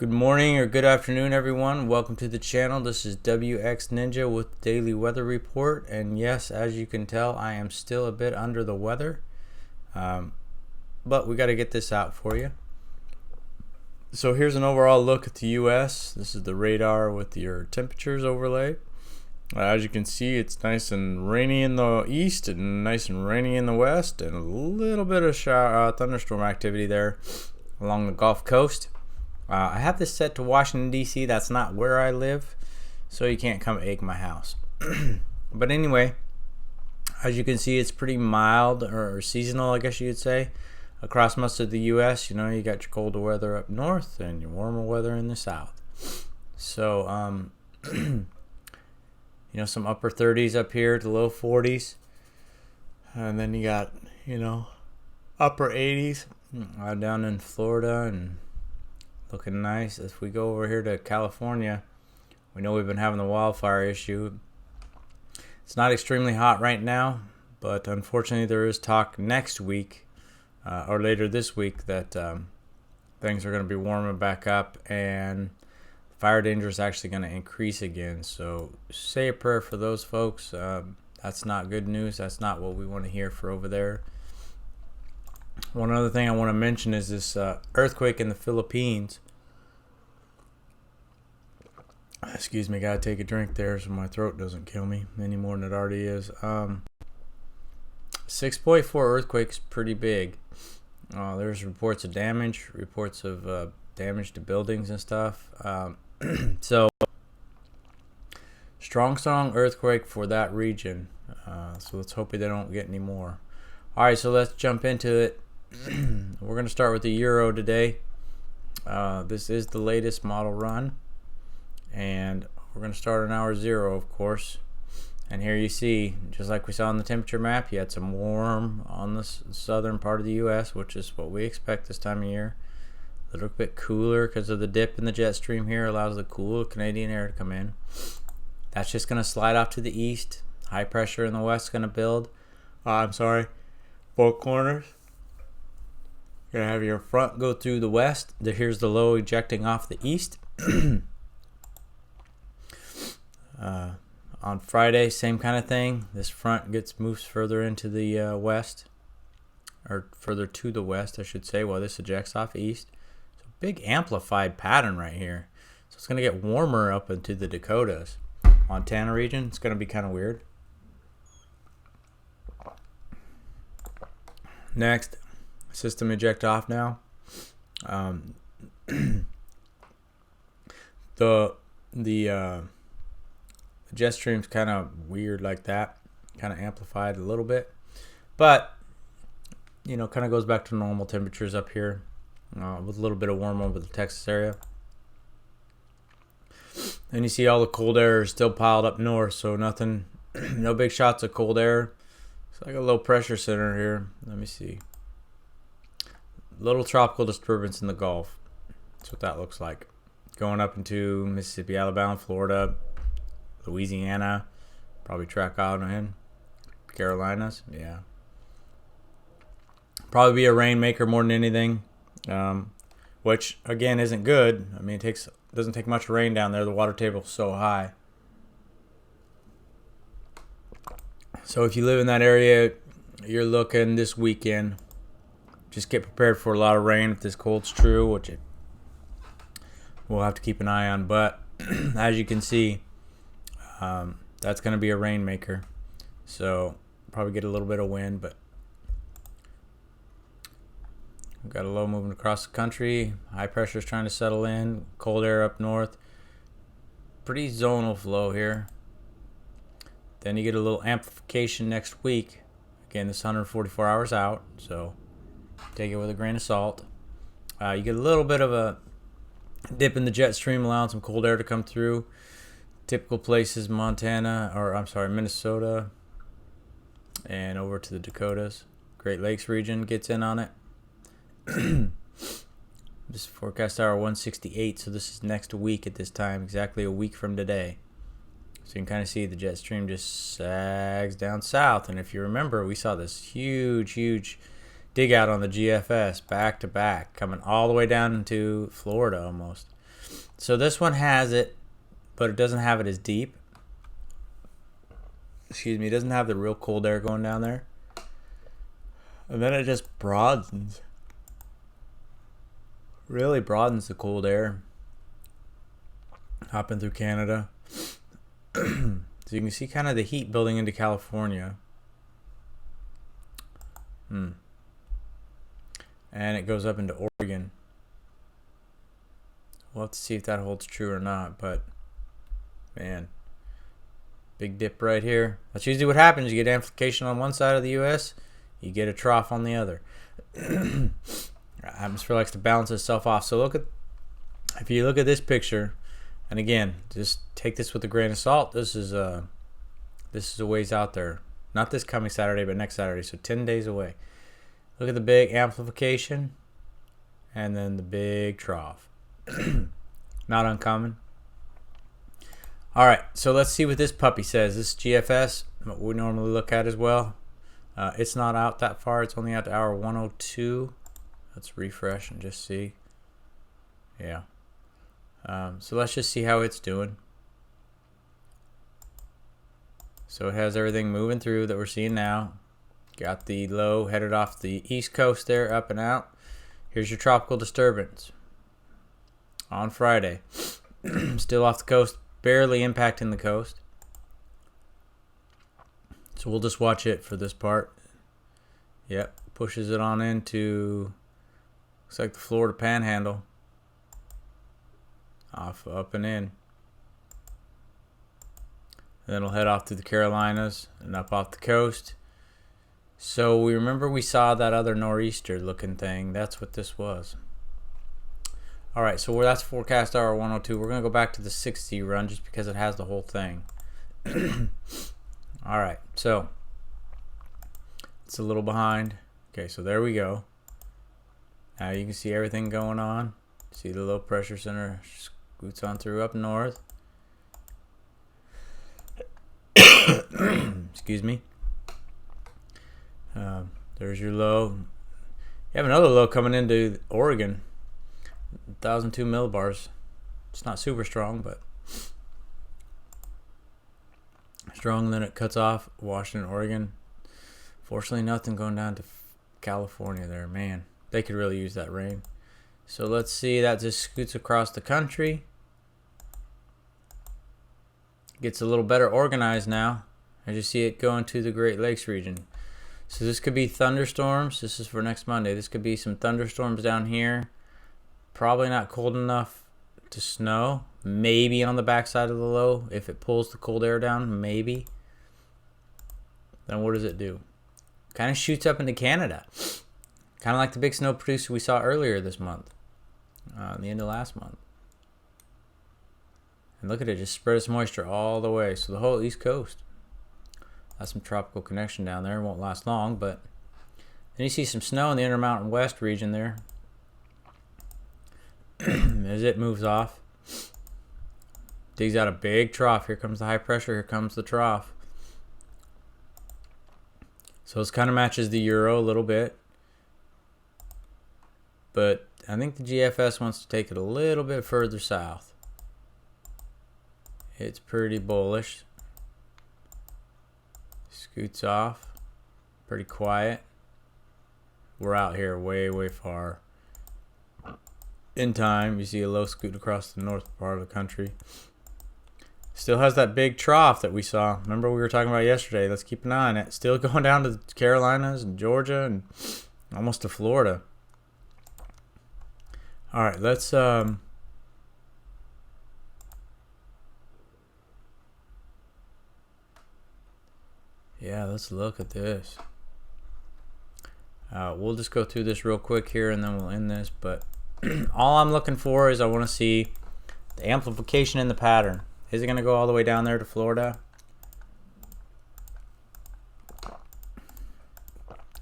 Good morning or good afternoon, everyone. Welcome to the channel. This is WX Ninja with Daily Weather Report. And yes, as you can tell, I am still a bit under the weather. But we got to get this out for you. So here's an overall look at the U.S. This is the radar with your temperatures overlay. As you can see, it's nice and rainy in the east and nice and rainy in the west, and a little bit of thunderstorm activity there along the Gulf Coast. I have this set to Washington, D.C. That's not where I live, so you can't come egg my house. But anyway, as you can see, it's pretty mild or seasonal, I guess you could say, across most of the U.S. You know, you got your colder weather up north and your warmer weather in the south. So, you know, some upper 30s up here to low 40s. And then you got, you know, upper 80s down in Florida and looking nice. If we go over here to California, we know we've been having the wildfire issue. It's not extremely hot right now, but unfortunately there is talk next week or later this week that things are going to be warming back up and fire danger is actually going to increase again. So say a prayer for those folks. That's not good news. That's not what we want to hear for over there. One other thing I want to mention is this earthquake in the Philippines. Excuse me, gotta take a drink there so my throat doesn't kill me any more than it already is. 6.4 earthquake's pretty big. There's reports of damage, damage to buildings and stuff. So strong earthquake for that region. So let's hope they don't get any more. All right, so let's jump into it. We're going to start with the euro today. This is the latest model run, and we're going to start on hour 0, of course. And here you see, just like we saw on the temperature map, you had some warm on the southern part of the U.S., which is what we expect this time of year. A little bit cooler because of the dip in the jet stream here allows the cool Canadian air to come in. That's just going to slide off to the east. High pressure in the west is going to build. Four corners. You're going to have your front go through the west. Here's the low ejecting off the east. On Friday, same kind of thing. This front moves further into the west, or further to the west, I should say, while this ejects off east. So big amplified pattern right here. So it's going to get warmer up into the Dakotas. Montana region, it's going to be kind of weird. Next, system eject off now. The jet stream's kind of weird like that, kind of amplified a little bit, but you know, kind of goes back to normal temperatures up here, with a little bit of warm over the Texas area. And you see all the cold air is still piled up north, so nothing, no big shots of cold air. It's like a low pressure center here. Let me see. Little tropical disturbance in the Gulf. That's what that looks like. Going up into Mississippi, Alabama, Florida, Louisiana, probably track out in Carolinas. Yeah. Probably be a rainmaker more than anything, which again isn't good. I mean, doesn't take much rain down there. The water table is so high. So if you live in that area, you're looking this weekend. Just get prepared for a lot of rain if this cold's true, which we'll have to keep an eye on. But as you can see, that's going to be a rainmaker. So probably get a little bit of wind, but we've got a low moving across the country. High pressure is trying to settle in. Cold air up north. Pretty zonal flow here. Then you get a little amplification next week. Again, this 144 hours out, so take it with a grain of salt. You get a little bit of a dip in the jet stream, allowing some cold air to come through. Typical places, Minnesota, and over to the Dakotas. Great Lakes region gets in on it. This forecast hour 168, so this is next week at this time, exactly a week from today. So you can kind of see the jet stream just sags down south. And if you remember, we saw this huge dig out on the GFS back to back, coming all the way down into Florida almost. So this one has it, but it doesn't have it as deep. Excuse me, it doesn't have the real cold air going down there. And then it just broadens. Really broadens the cold air. Hopping through Canada. So you can see kind of the heat building into California. And it goes up into Oregon. We'll have to see if that holds true or not, but man, big dip right here. That's usually what happens. You get amplification on one side of the U.S., you get a trough on the other. Atmosphere likes to balance itself off. So if you look at this picture, and again, just take this with a grain of salt. This is a ways out there. Not this coming Saturday, but next Saturday. So 10 days away. Look at the big amplification, and then the big trough. Not uncommon. All right, so let's see what this puppy says. This is GFS, what we normally look at as well. It's not out that far. It's only out to hour 102. Let's refresh and just see. Yeah. So let's just see how it's doing. So it has everything moving through that we're seeing now. Got the low headed off the east coast there, up and out. Here's your tropical disturbance on Friday. Still off the coast, barely impacting the coast. So we'll just watch it for this part. Yep, pushes it on into, looks like the Florida Panhandle. Off, up and in. And then it'll head off to the Carolinas and up off the coast. So we remember we saw that other nor'easter looking thing. That's what this was. All right, so that's forecast hour 102. We're going to go back to the 60 run just because it has the whole thing. All right, so it's a little behind. Okay, so there we go. Now you can see everything going on. See the low pressure center scoots on through up north. Excuse me. There's your low. You have another low coming into Oregon. 1,002 millibars. It's not super strong, but strong. Then it cuts off Washington, Oregon. Fortunately, nothing going down to California there. Man, they could really use that rain. So let's see. That just scoots across the country. Gets a little better organized now. As you see it going to the Great Lakes region. So this could be thunderstorms. This is for next Monday. This could be some thunderstorms down here. Probably not cold enough to snow. Maybe on the backside of the low. If it pulls the cold air down, maybe. Then what does it do? Kind of shoots up into Canada. Kind of like the big snow producer we saw earlier this month. The end of last month. And look at it. Just spread its moisture all the way. So the whole East Coast. That's some tropical connection down there. It won't last long, but then you see some snow in the Intermountain West region there. As it moves off. Digs out a big trough. Here comes the high pressure. Here comes the trough. So this kind of matches the Euro a little bit. But I think the GFS wants to take it a little bit further south. It's pretty bullish. Scoots off. Pretty quiet. We're out here way, way far. In time, you see a low scoot across the north part of the country. Still has that big trough that we saw. Remember we were talking about yesterday. Let's keep an eye on it. Still going down to the Carolinas and Georgia and almost to Florida. All right, let's yeah, let's look at this. We'll just go through this real quick here and then we'll end this. But all I'm looking for is I want to see the amplification in the pattern. Is it going to go all the way down there to Florida?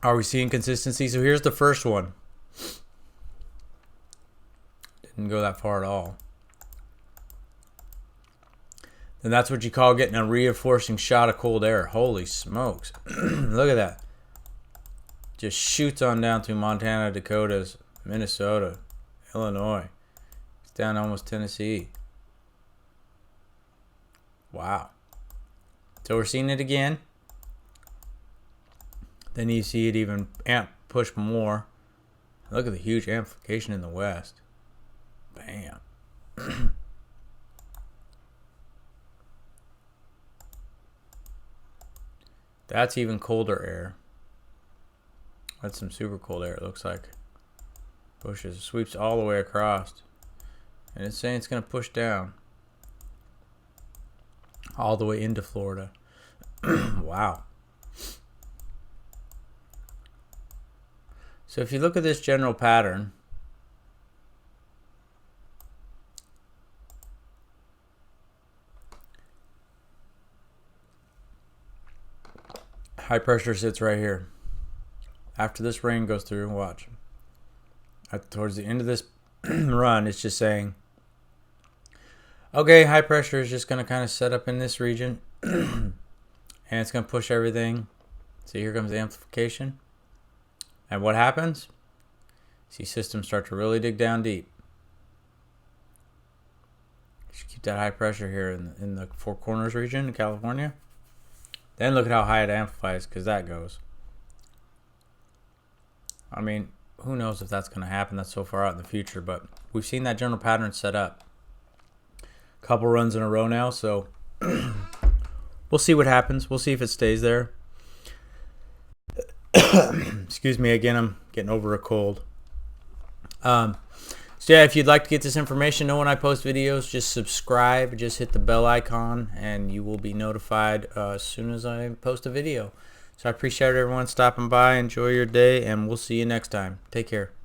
Are we seeing consistency? So here's the first one. Didn't go that far at all. Then that's what you call getting a reinforcing shot of cold air. Holy smokes. Look at that. Just shoots on down through Montana, Dakotas, Minnesota, Illinois. down to almost Tennessee. Wow. So we're seeing it again. Then you see it even push more. Look at the huge amplification in the west. Bam. That's even colder air. That's some super cold air, it looks like. Pushes, sweeps all the way across. And it's saying it's going to push down all the way into Florida. Wow. So if you look at this general pattern, high pressure sits right here. After this rain goes through, watch. Towards the end of this run, it's just saying, okay, high pressure is just going to kind of set up in this region. And it's going to push everything. See, here comes the amplification. And what happens? See, systems start to really dig down deep. Just keep that high pressure here in the Four Corners region in California. Then look at how high it amplifies, because that goes. I mean, who knows if that's going to happen? That's so far out in the future, but we've seen that general pattern set up. A couple runs in a row now, so we'll see what happens. We'll see if it stays there. Excuse me again, I'm getting over a cold. So yeah, if you'd like to get this information, know when I post videos, just subscribe, just hit the bell icon, and you will be notified as soon as I post a video. So I appreciate everyone stopping by. Enjoy your day, and we'll see you next time. Take care.